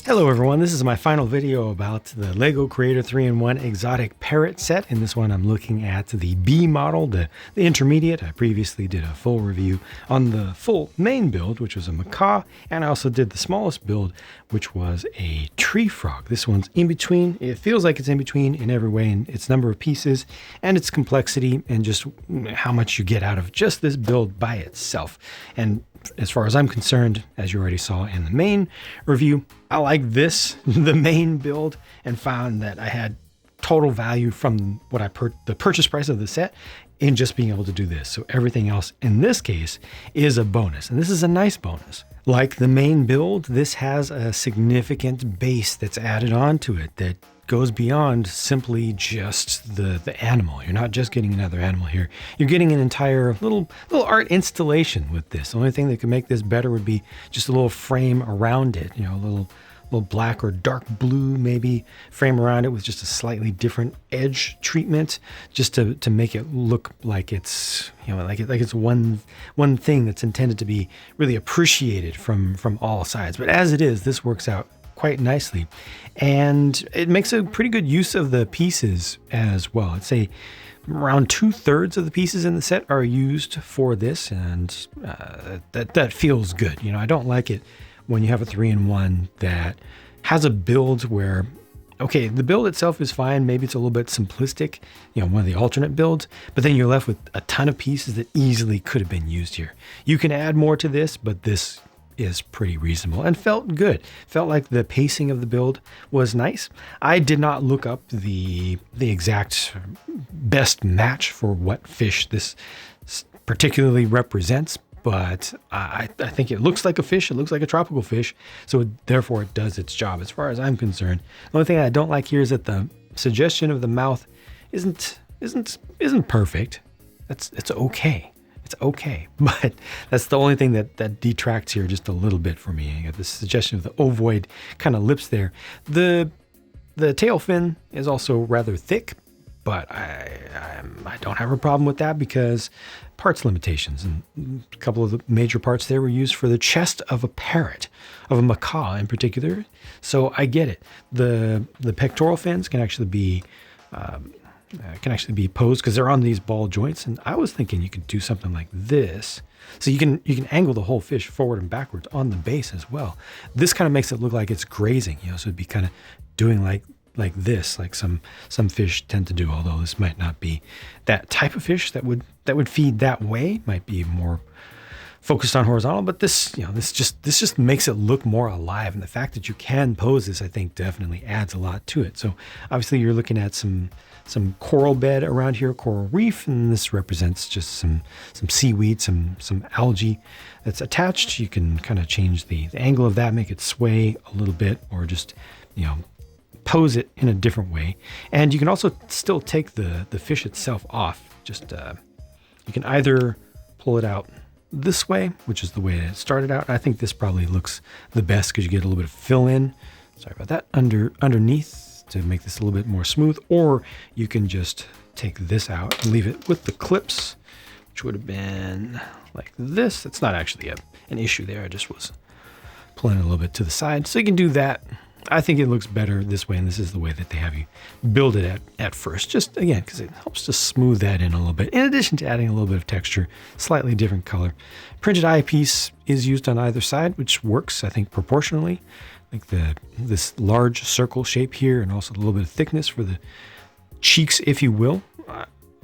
Hello everyone, this is my final video about the LEGO Creator 3-in-1 Exotic Parrot set. In this one I'm looking at the B model, the intermediate. I previously did a full review on the full main build, which was a macaw, and I also did the smallest build, which was a tree frog. This one's in between. It feels like it's in between in every way in its number of pieces and its complexity and just how much you get out of just this build by itself. And as far as I'm concerned, as you already saw in the main review, I like this, the main build, and found that I had total value from what the purchase price of the set in just being able to do this. So everything else in this case is a bonus, and this is a nice bonus. Like the main build, this has a significant base that's added onto it that goes beyond simply just the animal. You're not just getting another animal here. You're getting an entire little art installation with this. The only thing that could make this better would be just a little frame around it, you know, a little black or dark blue maybe frame around it with just a slightly different edge treatment, just to make it look like it's, you know, like it's one thing that's intended to be really appreciated from all sides. But as it is, this works out quite nicely, and it makes a pretty good use of the pieces as well. I'd say around 2/3 of the pieces in the set are used for this, and that feels good. You know, I don't like it when you have a 3-in-1 that has a build where, okay, the build itself is fine. Maybe it's a little bit simplistic, you know, one of the alternate builds, but then you're left with a ton of pieces that easily could have been used here. You can add more to this, but this is pretty reasonable and felt good. Felt like the pacing of the build was nice. I did not look up the exact best match for what fish this particularly represents, but I think it looks like a fish. It looks like a tropical fish, so therefore it does its job as far as I'm concerned. The only thing I don't like here is that the suggestion of the mouth isn't perfect. It's okay. It's okay, but that's the only thing that detracts here just a little bit for me. You got the suggestion of the ovoid kind of lips there. The tail fin is also rather thick, but I don't have a problem with that because parts limitations, and a couple of the major parts there were used for the chest of a parrot, of a macaw in particular. So I get it. The pectoral fins can actually be posed because they're on these ball joints, and I was thinking you could do something like this, so you can angle the whole fish forward and backwards on the base as well. This kind of makes it look like it's grazing, you know, so it'd be kind of doing like this, like some fish tend to do, although this might not be that type of fish that would feed that way. Might be more focused on horizontal, but this, you know, this just makes it look more alive, and the fact that you can pose this, I think, definitely adds a lot to it. So obviously you're looking at some coral bed around here, coral reef, and this represents just some seaweed, some algae that's attached. You can kind of change the angle of that, make it sway a little bit, or just, you know, pose it in a different way. And you can also still take the fish itself off. Just you can either pull it out this way, which is the way it started out. I think this probably looks the best because you get a little bit of fill in. Sorry about that. Underneath to make this a little bit more smooth, or you can just take this out and leave it with the clips, which would have been like this. It's not actually an issue there. I just was pulling it a little bit to the side. So you can do that. I think it looks better this way, and this is the way that they have you build it at first. Just again, because it helps to smooth that in a little bit, in addition to adding a little bit of texture, slightly different color. Printed eyepiece is used on either side, which works, I think, proportionally. Like this large circle shape here, and also a little bit of thickness for the cheeks, if you will,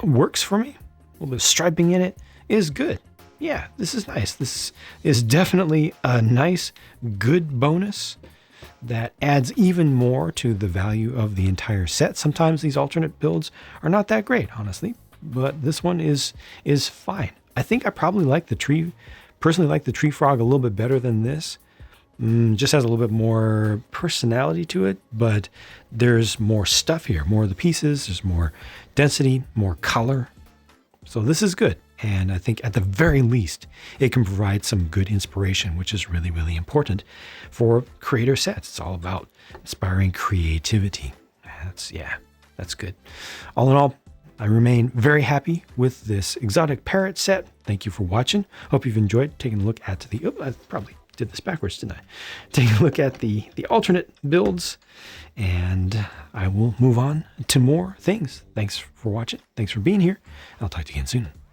works for me. A little bit of striping in it is good. Yeah, this is nice. This is definitely a nice, good bonus that adds even more to the value of the entire set. Sometimes these alternate builds are not that great, honestly, but this one is fine. I think I probably personally like the tree frog a little bit better than this. Just has a little bit more personality to it, but there's more stuff here, more of the pieces, there's more density, more color. So this is good. And I think at the very least, it can provide some good inspiration, which is really, really important for creator sets. It's all about inspiring creativity. That's good. All in all, I remain very happy with this exotic parrot set. Thank you for watching. Hope you've enjoyed taking a look at I probably did this backwards, didn't I? Take a look at the alternate builds, and I will move on to more things. Thanks for watching. Thanks for being here. I'll talk to you again soon.